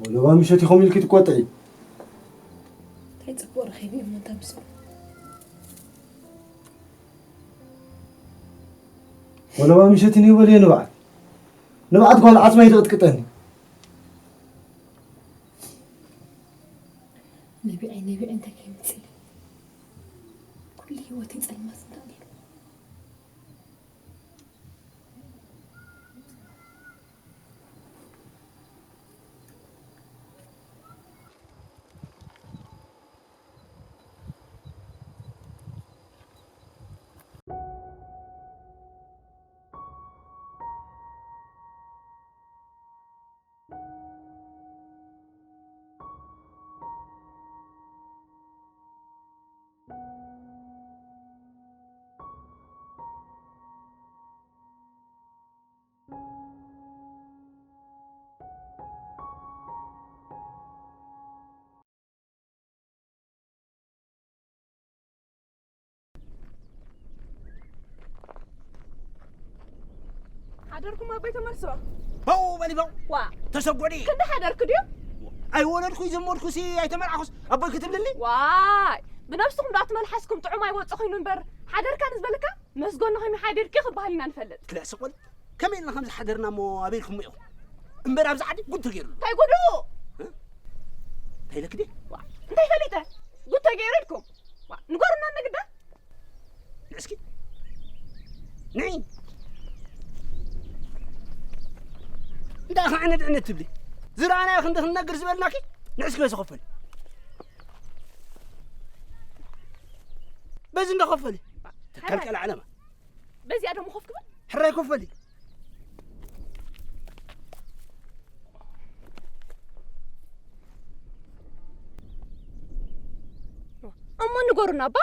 ولو مشيتي خميل كي تقطعي تيتصبر خيبي ما تمسو ولو مشيتي نيبلي نبعت قال عصمه يتقطعني نبي انت كيمتي كل هوتي ظلمت تاني حضركم أبيت مرسوا باو بني باو وا تسقوني كنت حضرك ديو أي ولدكم يزمركم سي أي تمرعكم أبوي كتب لي واي بنفسكم دعت ملحسكم طعم أي وصخين بر حضر كان زبلك مسجون نخيم حضر كي خبالنا نفلت كلا سقون كم إلنا خمس حضرنا مو أبيكم ميو امبارح بزعدي قلت غير تيقولوا هي لك دي وا انت فليته قلت غير لكم وا نقولنا نقدا نسكي نعم ده عنا تبلي زرعنا يا خندق نقر زبالناكي نعسك بس خفل بس إنه خفلي تكلك العلامة بس يا دم خف كمان حراي خفلي أما نقولنا با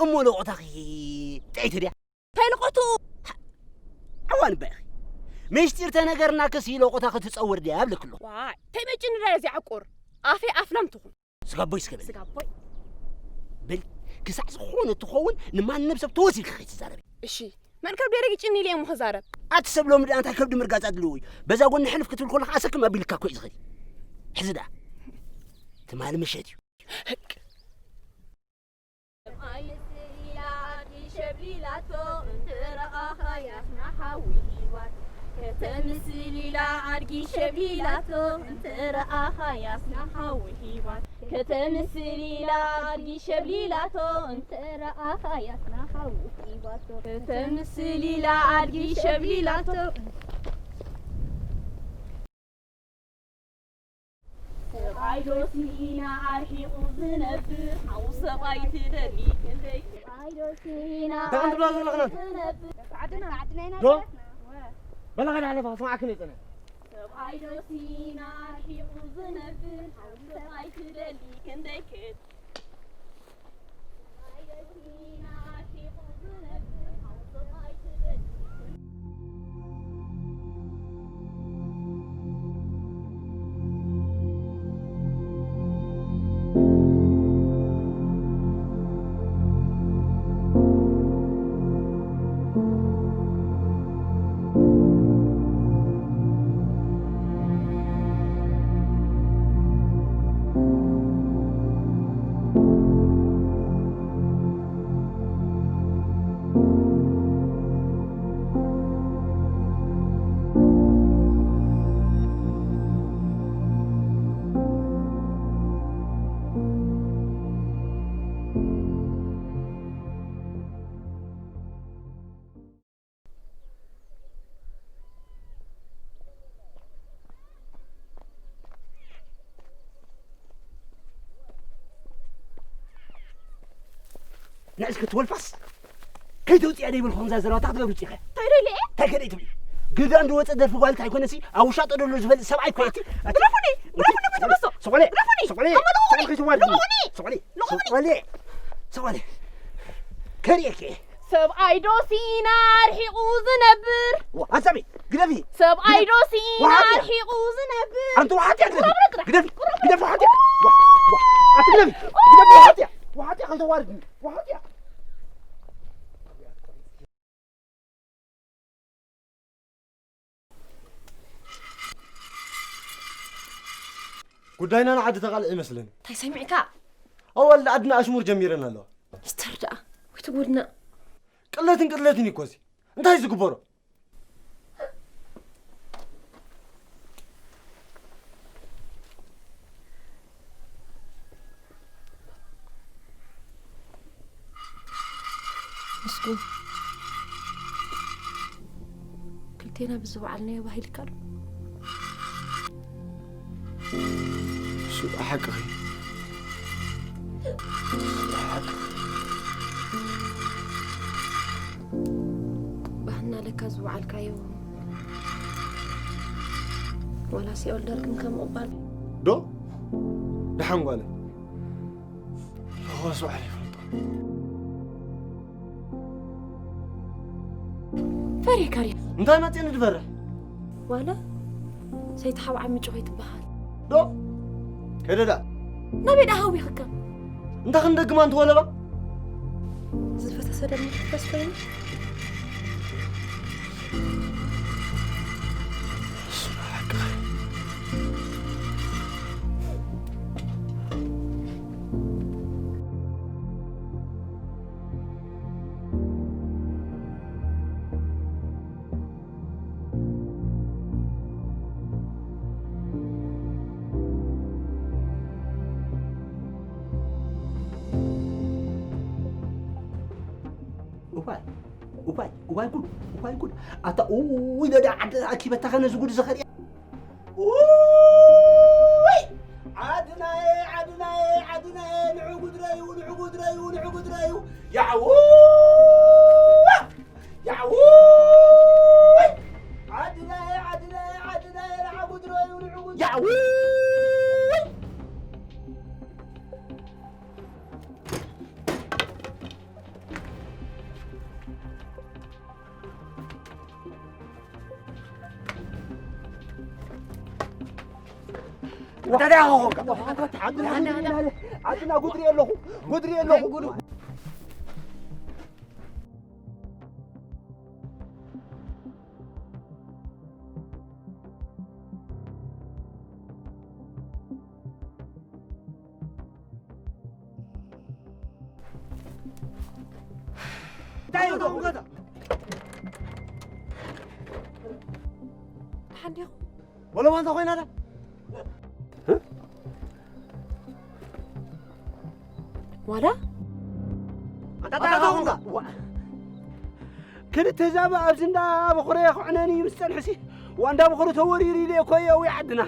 أمو لقطاكي تعيت ريا تلقطوا عوان باخي مشتير تنقرنا كسي لقطاك تتصور دي قبل كله واي تيمجن رازي عقور أفي أفلمتهم سقابوي سقابل سقابوي بل كسع زخون تخون نمان نبسب توسي خيت زاربي إشي من كرب يرجع إني ليه مخزارب أتسب لهم أنت كبد مرقات أدلوي بس أقول نحلف كتب كل حاسك ما بيلك كويس غادي حزدا تمال مشيتي هك كتمثلي لا عرقي شبيلاتو انت رآها ياسنا حوهيوات كتمثلي لا عرقي شبيلاتو انت رآها ياسنا حوهيوات كتمثلي لا عرقي شبيلاتو سبعيدو سنين عرقي وزنبر حوصبعي تدري كنتي سبعيدو سنين عرقي وزنبر عدنا بلا غير على فاطمة معك نيت أنا سبعيدو سنين عرقي وزنبر حوصبعي تدري كنتي سبعيدو سنين عرقي وزنبر حوصبعي تدري نعسك تولفس كي توتي علي بالخمسة زرات تاخذ بروتي خير تيري ليه؟ تاكلي تبي قد عنده وتصدر في قالت هيكون نسي أو شاطر له زبل سبعة كويتي رفوني بتبصوا سوالي رفوني سوالي كريكي سبعيدو سينار حقوز نبر واسمي قدفي سبعيدو سينار حقوز نبر أنتوا واحد قدفي واحد قدفي واحد أنت واردني واحد قداينا أنا عاد تقال مثلاً تاي سمعك أول عدنا أشمر جميرنا له يسترجع وتقولنا قلتني كوزي أنت هاي زقبره مسكون كلتينا بالزوعلنا يا باهي الكلب شو أحق أخي بهنا لك زوعلك يوم ولا سيقول دركم كم قبال دو دحن قالي هو سؤالي فري كريم انت ما تيني تفرح ولا سيتحاو عمي جوي تبهال دو كده ده نبي دهاوي هكا انت خندق ما انت ولا بقى زفت سدم بس فين وباي كل أتا وإذا ده عد أكيد بتخانة زوجي زخريا عدنا نعقد رايو يعو عدنا نعقد رايو يعو عدنا قدري له حد ولا ما انت خوين هذا ولا كنت تزابع أبزندا بخوري خعناني مستنحسي واندا بخوري توريري لي كويا ويعدنا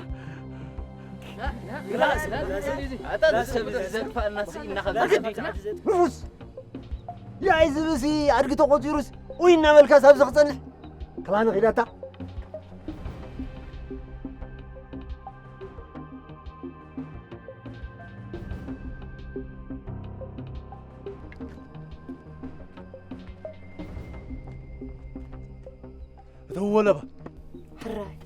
فوس يا عايز بسي عرق تقطيروس وين ملكا سابز خصنح كلام غيرتا هو لبا حراي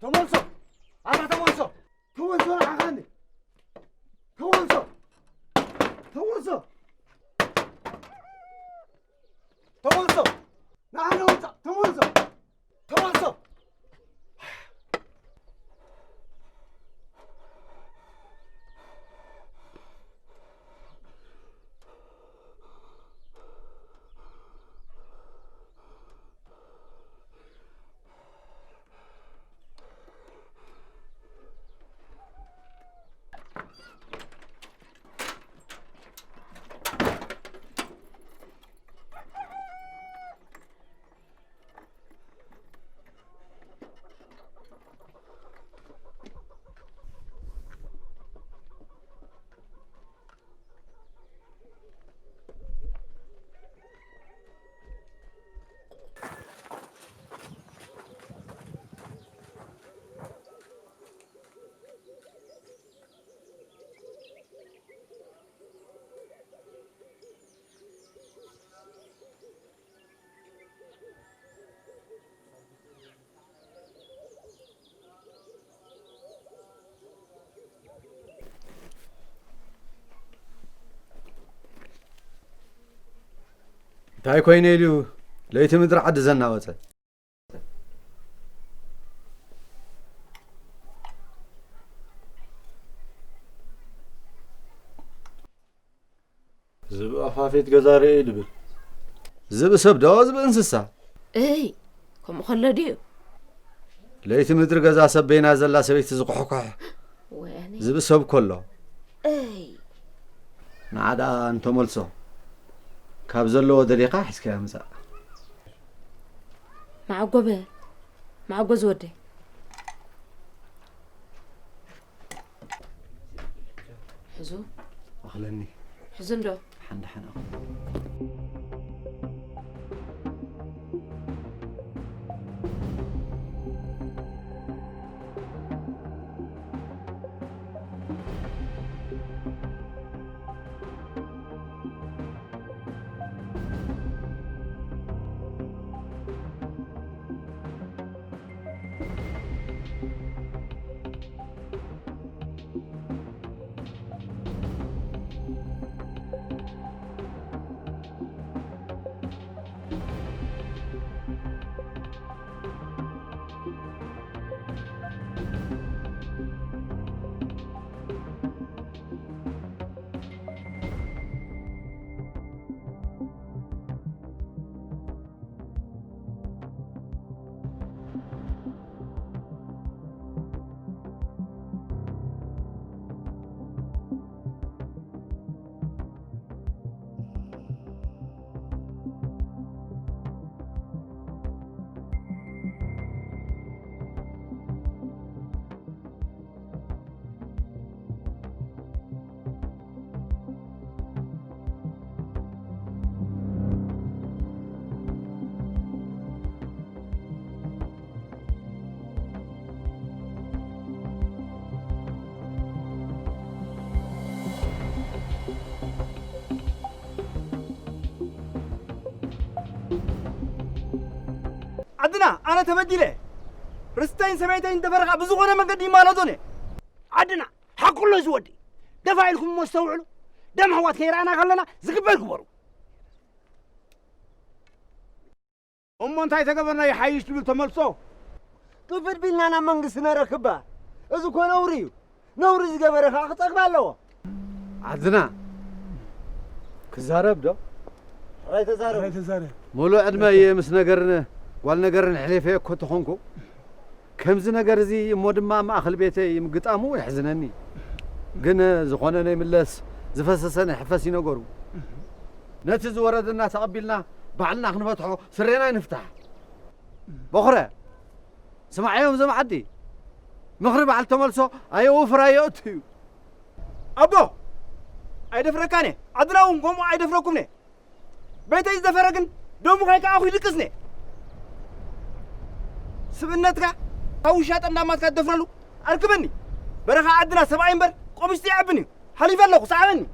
تمونسو أنا تمونسو أنا تمونسو نحن تمونسو تاي كوينيليو ليت مدر عد زناوته زب أفافيت جزاري دبل زب سبدو زب انسسا اي كم خلديو ليت مدر جزا سبينا زلا سبيت زقحك ويعني زب سب كله اي نعدا انتو ملصو كابزلو دليقة حسكا مساء مع قبل مع جوز ودي حزو أخلني حزن دو حن حنا عدنا أنا تبديله رستين سمعتين تفرق بزغنا من قديم ما نظنه عدنا حق كله زودي دفع لكم مستوعلو دم هو خيرانا خلنا زقبل كبروا أنت تقبلنا يحيش تقول تملصو كفر بينا أنا منقسنا ركبة إذا كون أوريو نوري زقبل خاخ تقبل له عدنا كزارب دو راي تزارب مولو عدما يمس نقرنا قال نقرن حليفه كنت خونكو كمز نقر زي مودما ما اخل بيتي يمقطامو يحزنني ግን زخونه ني ملس زفسسن حفسي نغرو نتز وردنا تقبلنا بعلنا خنفتحو سرينا نفتح بخره سمعيهم زم عدي مغرب على تملسو اي وفر ايوتيو أبو أيدفركاني عدناهم قوموا أيدفركمني بيتي إزدفركن دومو خايك أخو يدكسني سبنتك أو شات أنا ما تكدفرلو أركبني برخا عدنا 70 بر قمشتي عبني حليف الله صعبني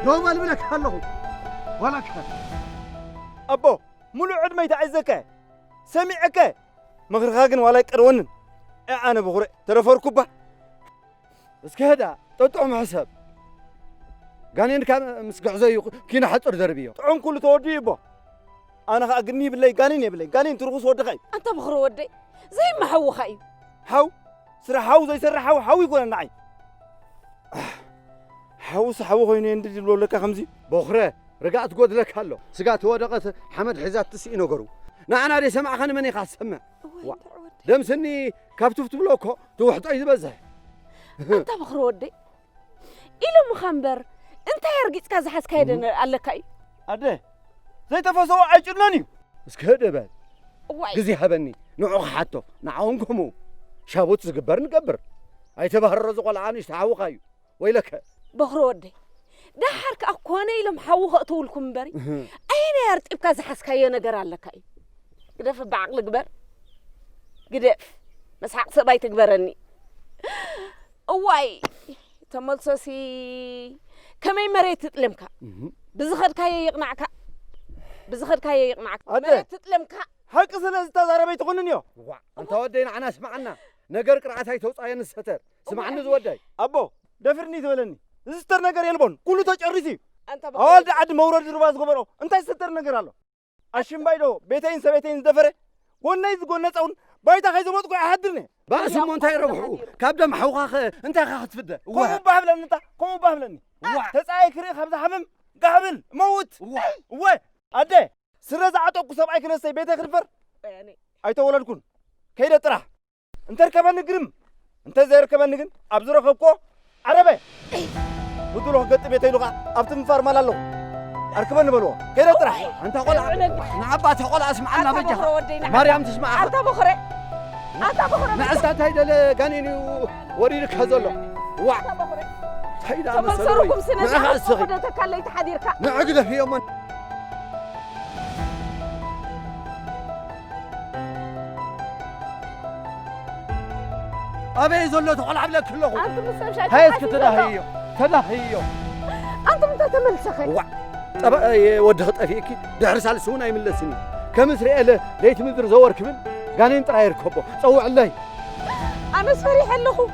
دوما منك حلو ولا كان أبو ملو عد ما يتعزك سمعك مغرغاقن ولا يقرونن أنا بغرق ترفور كوبا بس كهدا تطعم حسب قانين كان مسقع زي كينا حطر دربيه طعم كل تودي أبو أنا أقني بالله قانين ترغس ودخاي انت بخر ودي زي ما حو خايب حو سر حو زي سر حو يقول النعي حوس حو هيني ندي لو لك خمسي بخره رجعت قد لك هلو سقات ودقت حمد حزات 90 نغرو نعنا ري سمع خن مني خاص سمع دم سني كابتفت بلوكو توحط اي بزح انت بخر ودي إلو مخنبر انت يرقيت كذا حس كايدن عليك اي أده زي تفسوا عجلني اسكهد بعد واي غزي حبني نعو حاتو نعونكمو شابوت زقبر نقبر أي تبهر زقل عانيش تعوقايو ويلك بخرو ودي دحرك أكواني لم حوق طولكم بري أين يرتب كذا حسكاية نجار لك أي قدف بعقل كبر قدف مسحق سباي تكبرني واي تملصسي كمي مريت تتلمك بزخر كاي يقنعك بزخر كاي يقنعك مريت تتلمك حق سنة تزاربي تقولني أنت ودينا عنا اسمعنا نجار قرعة هاي توصي الستر سمعني زوداي أبو دفرني تولني زستر نجار يلبون كله تجرسي أنت أول عاد مورد رباز غبره أنت زستر نجار الله أشم بايدو بيتين سبيتين دفره ونايز قلنا تقول بايتا خيزو ما تقول أحدرني بس مو أنت يربحوا كابدا محوخ أنت خاخت فده قوم بحبلن أنت قوم بحبلني تسعي كري خبز حمم قابل موت واه أده سرز عطوك سبعي كنسي بيتك خرفر يعني أيتولن كون كيدا ترى أنت ركبان نجرم أنت زي ركبان نجرم أبزر خبكو عربي بدلو قط بيتي لغة أفتم فارمالا لو أركبان بلو كيدا ترى أنت قول نعبات قول أسمعنا بجها مريم تسمع أنت بخري أنت بخري نعستات هيدا قانيني وريلك هذول وع هيدا مسروكم سنة خذ تكليت حديرك نعقده في يوم أبي زلوا تقول عبلك كله أنت مستمشى هاي تدهيو تدهيو أنت متتمل سخي وع طبعا ودخت أفيكي دعرس على سونا يملسني كم سري له ليت مدر زور كبل قانين ترى يركبه صوع الله أنا سفريح له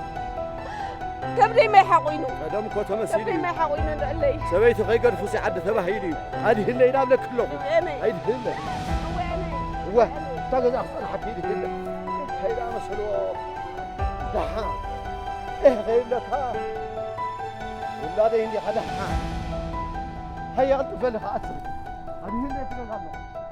كبري ما يحقينه هذا كوتا مسيري كبري ما يحقينه اللي سويت غير فوسي عد تبهيلي هذه اللي ينام لك كله أنا هيد هلا هو تقدر أحسن حكيلي هلا هيدا مسلو دحا إيه غير لك ها ولا ده اللي حدا هيا أنت فلها أسر هذه اللي تقول